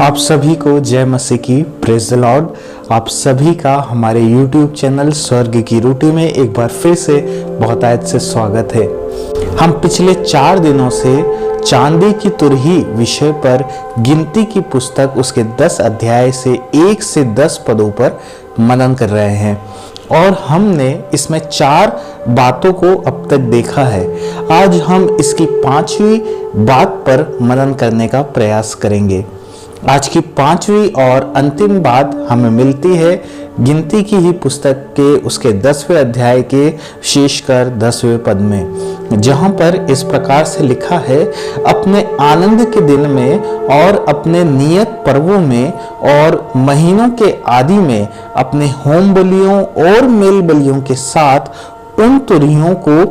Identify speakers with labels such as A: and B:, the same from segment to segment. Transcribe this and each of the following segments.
A: आप सभी को जय मसीह की, प्रेज द लॉर्ड। आप सभी का हमारे YouTube चैनल स्वर्ग की रोटी में एक बार फिर से बहुतायत से स्वागत है। हम पिछले 4 दिनों से चांदी की तुरही विषय पर गिनती की पुस्तक उसके 10 अध्याय से 1 से 10 पदों पर मनन कर रहे हैं और हमने इसमें 4 बातों को अब तक देखा है। आज हम इसकी 5वीं बात पर मनन करने का प्रयास करेंगे। आज की 5वीं और अंतिम बात हमें मिलती है गिनती की ही पुस्तक के उसके 10वें अध्याय के विशेषकर 10वें पद में, जहां पर इस प्रकार से लिखा है, अपने आनंद के दिन में और अपने नियत पर्वों में और महीनों के आदि में अपने होम बलियों और मेल बलियों के साथ उन तुरहियों को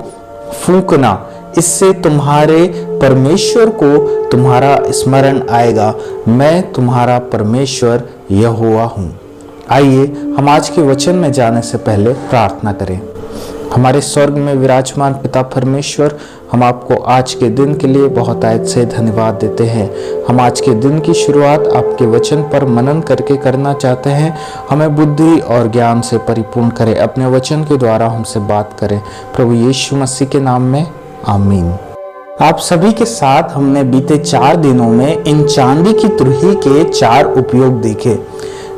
A: फूंकना, इससे तुम्हारे परमेश्वर को तुम्हारा स्मरण आएगा। मैं तुम्हारा परमेश्वर यहोवा हूँ। आइए हम आज के वचन में जाने से पहले प्रार्थना करें। हमारे स्वर्ग में विराजमान पिता परमेश्वर, हम आपको आज के दिन के लिए बहुतायत से धन्यवाद देते हैं। हम आज के दिन की शुरुआत आपके वचन पर मनन करके करना चाहते हैं। हमें बुद्धि और ज्ञान से परिपूर्ण करें, अपने वचन के द्वारा हमसे बात करें। प्रभु यीशु मसीह के नाम में आमीन। आप सभी के साथ हमने बीते 4 दिनों में इन चांदी की तुरही के 4 उपयोग देखे,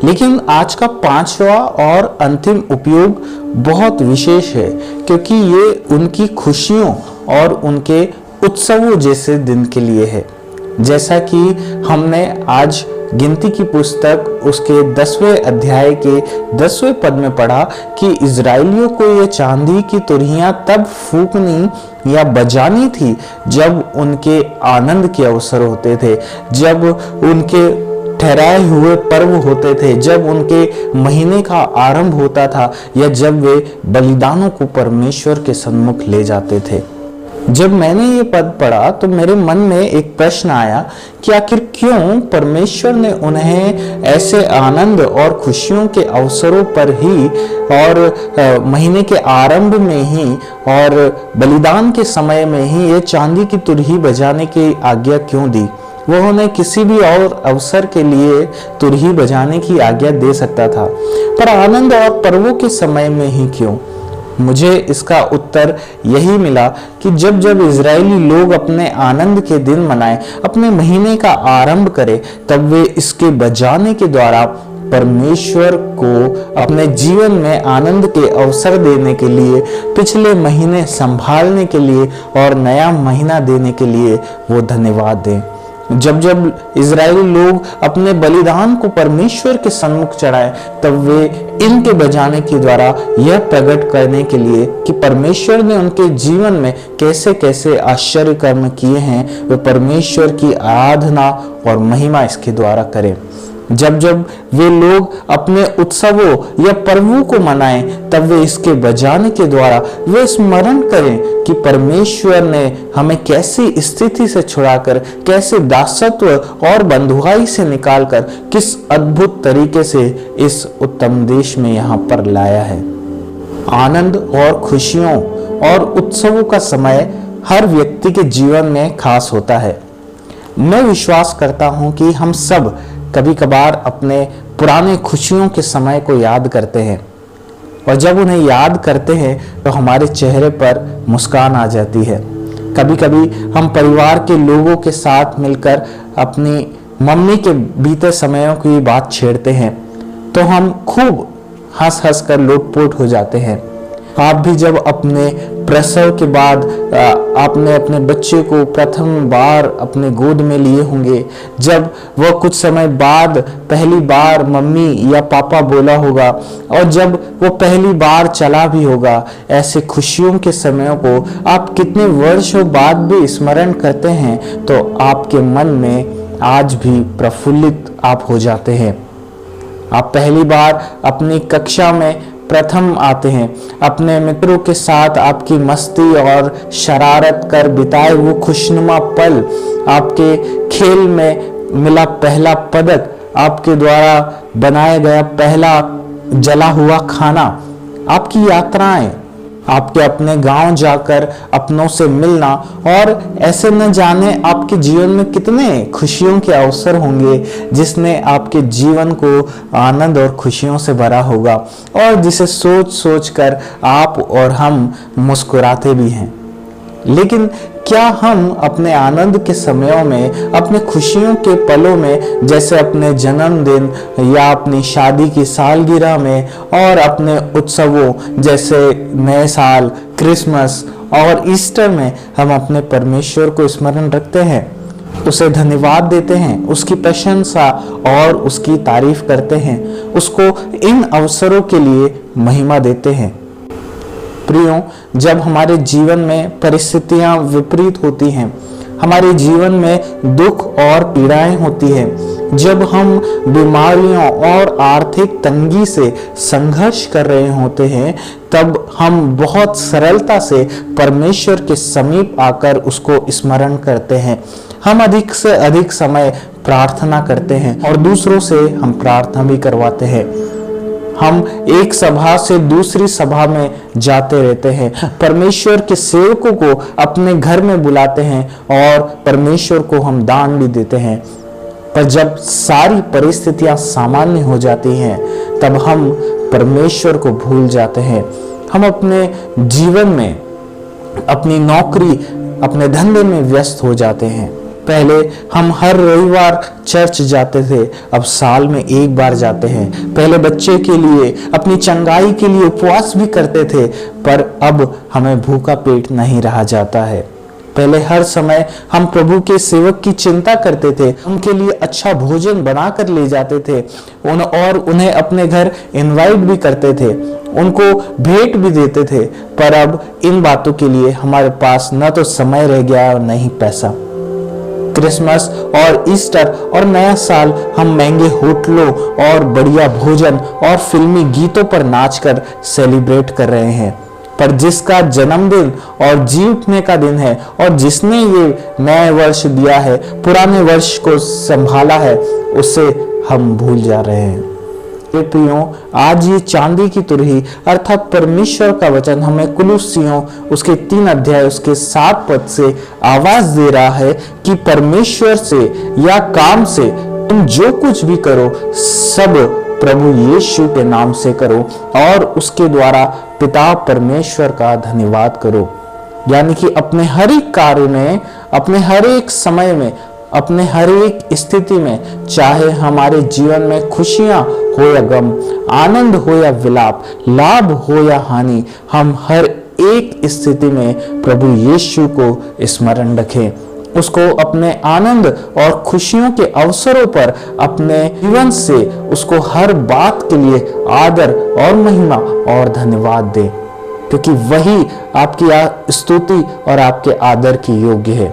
A: लेकिन आज का 5वां और अंतिम उपयोग बहुत विशेष है, क्योंकि ये उनकी खुशियों और उनके उत्सवों जैसे दिन के लिए है। जैसा कि हमने आज गिनती की पुस्तक उसके 10वें अध्याय के 10वें पद में पढ़ा कि इजराइलियों को ये चांदी की तुरहियां तब फूंकनी या बजानी थी जब उनके आनंद के अवसर होते थे, जब उनके ठहराए हुए पर्व होते थे, जब उनके महीने का आरंभ होता था, या जब वे बलिदानों को परमेश्वर के सन्मुख ले जाते थे। जब मैंने ये पद पढ़ा तो मेरे मन में एक प्रश्न आया कि आखिर क्यों परमेश्वर ने उन्हें ऐसे आनंद और खुशियों के अवसरों पर ही और महीने के आरंभ में ही और बलिदान के समय में ही ये चांदी की तुरही बजाने की आज्ञा क्यों दी। वो उन्हें किसी भी और अवसर के लिए तुरही बजाने की आज्ञा दे सकता था, पर आनंद और पर्वों के समय में ही क्यों? मुझे इसका उत्तर यही मिला कि जब जब इजरायली लोग अपने आनंद के दिन मनाएं, अपने महीने का आरंभ करें, तब वे इसके बजाने के द्वारा परमेश्वर को अपने जीवन में आनंद के अवसर देने के लिए, पिछले महीने संभालने के लिए और नया महीना देने के लिए वो धन्यवाद दें। जब जब इजरायली लोग अपने बलिदान को परमेश्वर के सन्मुख चढ़ाए, तब वे इनके बजाने के द्वारा यह प्रकट करने के लिए कि परमेश्वर ने उनके जीवन में कैसे कैसे आश्चर्य कर्म किए हैं, वे परमेश्वर की आराधना और महिमा इसके द्वारा करें। जब जब वे लोग अपने उत्सवों या पर्वों को मनाएं, तब वे इसके बजाने के द्वारा वे स्मरण करें कि परमेश्वर ने हमें कैसी स्थिति से छुड़ाकर, कैसे दासत्व और बंधुआई से निकालकर, किस अद्भुत तरीके से इस उत्तम देश में यहाँ पर लाया है। आनंद और खुशियों और उत्सवों का समय हर व्यक्ति के जीवन में खास होता है। मैं विश्वास करता हूँ कि हम सब कभी कभार अपने पुराने खुशियों के समय को याद करते हैं, और जब उन्हें याद करते हैं तो हमारे चेहरे पर मुस्कान आ जाती है। कभी कभी हम परिवार के लोगों के साथ मिलकर अपनी मम्मी के बीते समयों की बात छेड़ते हैं तो हम खूब हंस हंस कर लोटपोट हो जाते हैं। आप भी जब अपने प्रसव के बाद आपने अपने बच्चे को प्रथम बार अपने गोद में लिए होंगे, जब वह कुछ समय बाद पहली बार मम्मी या पापा बोला होगा, और जब वो पहली बार चला भी होगा, ऐसे खुशियों के समयों को आप कितने वर्षों बाद भी स्मरण करते हैं तो आपके मन में आज भी प्रफुल्लित आप हो जाते हैं। आप पहली बार अपनी कक्षा में प्रथम आते हैं, अपने मित्रों के साथ आपकी मस्ती और शरारत कर बिताए वो खुशनुमा पल, आपके खेल में मिला पहला पदक, आपके द्वारा बनाया गया पहला जला हुआ खाना, आपकी यात्राएं, आपके अपने गांव जाकर अपनों से मिलना, और ऐसे न जाने आपके जीवन में कितने खुशियों के अवसर होंगे जिसने आपके जीवन को आनंद और खुशियों से भरा होगा, और जिसे सोच सोच कर आप और हम मुस्कुराते भी हैं। लेकिन क्या हम अपने आनंद के समयों में, अपने खुशियों के पलों में, जैसे अपने जन्मदिन या अपनी शादी की सालगिरह में, और अपने उत्सवों जैसे नए साल, क्रिसमस और ईस्टर में हम अपने परमेश्वर को स्मरण रखते हैं, उसे धन्यवाद देते हैं, उसकी प्रशंसा और उसकी तारीफ करते हैं, उसको इन अवसरों के लिए महिमा देते हैं? प्रियों, जब हमारे जीवन में परिस्थितियां विपरीत होती हैं, हमारे जीवन में दुख और पीड़ाएं होती हैं, जब हम बीमारियों और आर्थिक तंगी से संघर्ष कर रहे होते हैं, तब हम बहुत सरलता से परमेश्वर के समीप आकर उसको स्मरण करते हैं। हम अधिक से अधिक समय प्रार्थना करते हैं और दूसरों से हम प्रार्थना भी करवाते हैं। हम एक सभा से दूसरी सभा में जाते रहते हैं, परमेश्वर के सेवकों को अपने घर में बुलाते हैं और परमेश्वर को हम दान भी देते हैं। पर जब सारी परिस्थितियां सामान्य हो जाती हैं, तब हम परमेश्वर को भूल जाते हैं। हम अपने जीवन में, अपनी नौकरी, अपने धंधे में व्यस्त हो जाते हैं। पहले हम हर रविवार चर्च जाते थे, अब साल में एक बार जाते हैं। पहले बच्चे के लिए, अपनी चंगाई के लिए उपवास भी करते थे, पर अब हमें भूखा पेट नहीं रहा जाता है। पहले हर समय हम प्रभु के सेवक की चिंता करते थे, उनके लिए अच्छा भोजन बनाकर ले जाते थे और उन्हें अपने घर इनवाइट भी करते थे, उनको भेंट भी देते थे। पर अब इन बातों के लिए हमारे पास न तो समय रह गया और न ही पैसा। क्रिसमस और ईस्टर और नया साल हम महंगे होटलों और बढ़िया भोजन और फिल्मी गीतों पर नाचकर सेलिब्रेट कर रहे हैं। पर जिसका जन्मदिन और जी उठने का दिन है और जिसने ये नए वर्ष दिया है, पुराने वर्ष को संभाला है, उसे हम भूल जा रहे हैं। प्रियों, आज ये चांदी की तुरही अर्थात परमेश्वर का वचन हमें कुलुस्सियों उसके 3 अध्याय उसके 7 पद से आवाज दे रहा है कि परमेश्वर से या काम से तुम जो कुछ भी करो, सब प्रभु यीशु के नाम से करो और उसके द्वारा पिता परमेश्वर का धन्यवाद करो। यानी कि अपने हर एक कार्य में, अपने हर एक समय में, अपने हर एक स्थिति में, चाहे हमारे जीवन में खुशियां हो या गम, आनंद हो या विलाप, लाभ हो या हानि, हम हर एक स्थिति में प्रभु यीशु को स्मरण रखें, उसको अपने आनंद और खुशियों के अवसरों पर अपने जीवन से उसको हर बात के लिए आदर और महिमा और धन्यवाद दें, क्योंकि वही आपकी स्तुति और आपके आदर की योग्य है।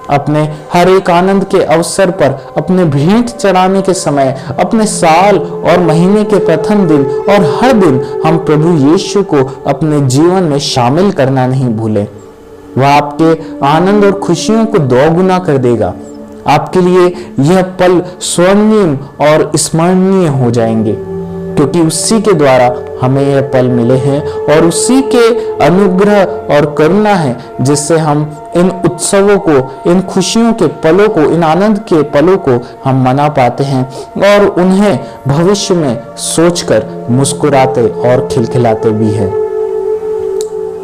A: अपने हर एक आनंद के अवसर पर, अपने भेंट चढ़ाने के समय, अपने साल और महीने के प्रथम दिन और हर दिन हम प्रभु यीशु को अपने जीवन में शामिल करना नहीं भूलें। वह आपके आनंद और खुशियों को दोगुना कर देगा। आपके लिए यह पल स्वर्णिम और स्मरणीय हो जाएंगे, क्योंकि उसी के द्वारा हमें यह पल मिले हैं और उसी के अनुग्रह और करुणा है जिससे हम इन उत्सवों को, इन खुशियों के पलों को, इन आनंद के पलों को हम मना पाते हैं और उन्हें भविष्य में सोचकर मुस्कुराते और खिलखिलाते भी हैं।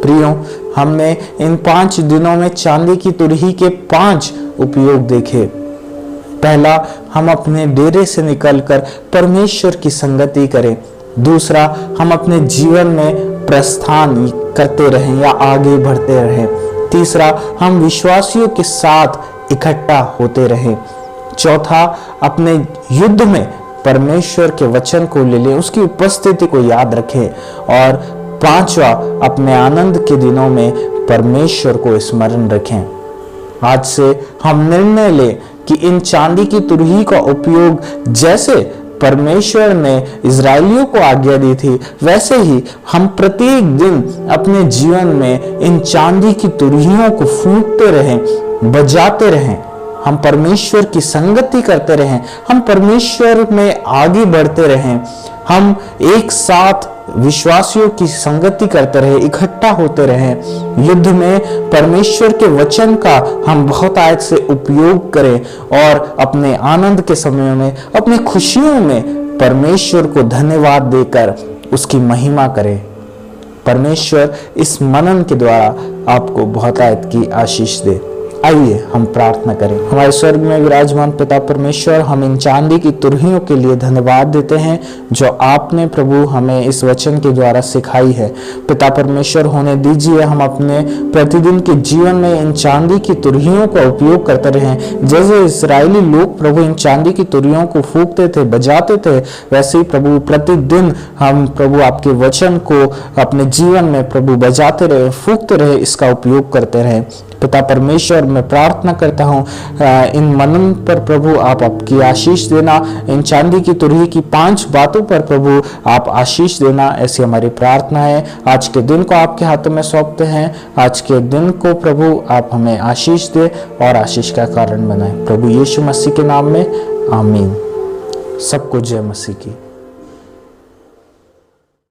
A: प्रियों, हमने इन 5 दिनों में चांदी की तुरही के 5 उपयोग देखे। पहला, हम अपने डेरे से निकलकर परमेश्वर की संगति करें। दूसरा, हम अपने जीवन में प्रस्थान करते रहें या आगे बढ़ते रहें। तीसरा, हम विश्वासियों के साथ इकट्ठा होते रहें। चौथा, अपने युद्ध में परमेश्वर के वचन को ले लें, उसकी उपस्थिति को याद रखें। और 5वां, अपने आनंद के दिनों में परमेश्वर को स्मरण रखें। आज से हम निर्णय लें कि इन चांदी की तुरही का उपयोग जैसे परमेश्वर ने इजरायलियों को आज्ञा दी थी, वैसे ही हम प्रत्येक दिन अपने जीवन में इन चांदी की तुरहियों को फूंकते रहें, बजाते रहें हम परमेश्वर की संगति करते रहें, हम परमेश्वर में आगे बढ़ते रहें, हम एक साथ विश्वासियों की संगति करते रहे, इकट्ठा होते रहे, युद्ध में परमेश्वर के वचन का हम बहुत आयत से उपयोग करें और अपने आनंद के समय में, अपने खुशियों में परमेश्वर को धन्यवाद देकर उसकी महिमा करें। परमेश्वर इस मनन के द्वारा आपको बहुत आयत की आशीष दे। आइए हम प्रार्थना करें। हमारे स्वर्ग में विराजमान पिता परमेश्वर, हम इन चांदी की तुरहियों के लिए धन्यवाद देते हैं जो आपने प्रभु हमें इस वचन के द्वारा सिखाई है। पिता परमेश्वर, होने दीजिए हम अपने प्रतिदिन के जीवन में इन चांदी की तुरहियों का उपयोग करते रहें। जैसे इस्राएली लोग प्रभु इन चांदी की तुरहियों को फूंकते थे, बजाते थे, वैसे ही प्रभु प्रतिदिन हम प्रभु आपके वचन को अपने जीवन में प्रभु बजाते रहे, फूंकते रहे, इसका उपयोग करते रहे। पिता परमेश्वर, मैं प्रार्थना करता हूँ इन मनन पर प्रभु आप आपकी आशीष देना, इन चांदी की तुरही की 5 बातों पर प्रभु आप आशीष देना, ऐसी हमारी प्रार्थना है। आज के दिन को आपके हाथों में सौंपते हैं। आज के दिन को प्रभु आप हमें आशीष दे और आशीष का कारण बनाए, प्रभु यीशु मसीह के नाम में, आमीन। सबको जय मसीह की।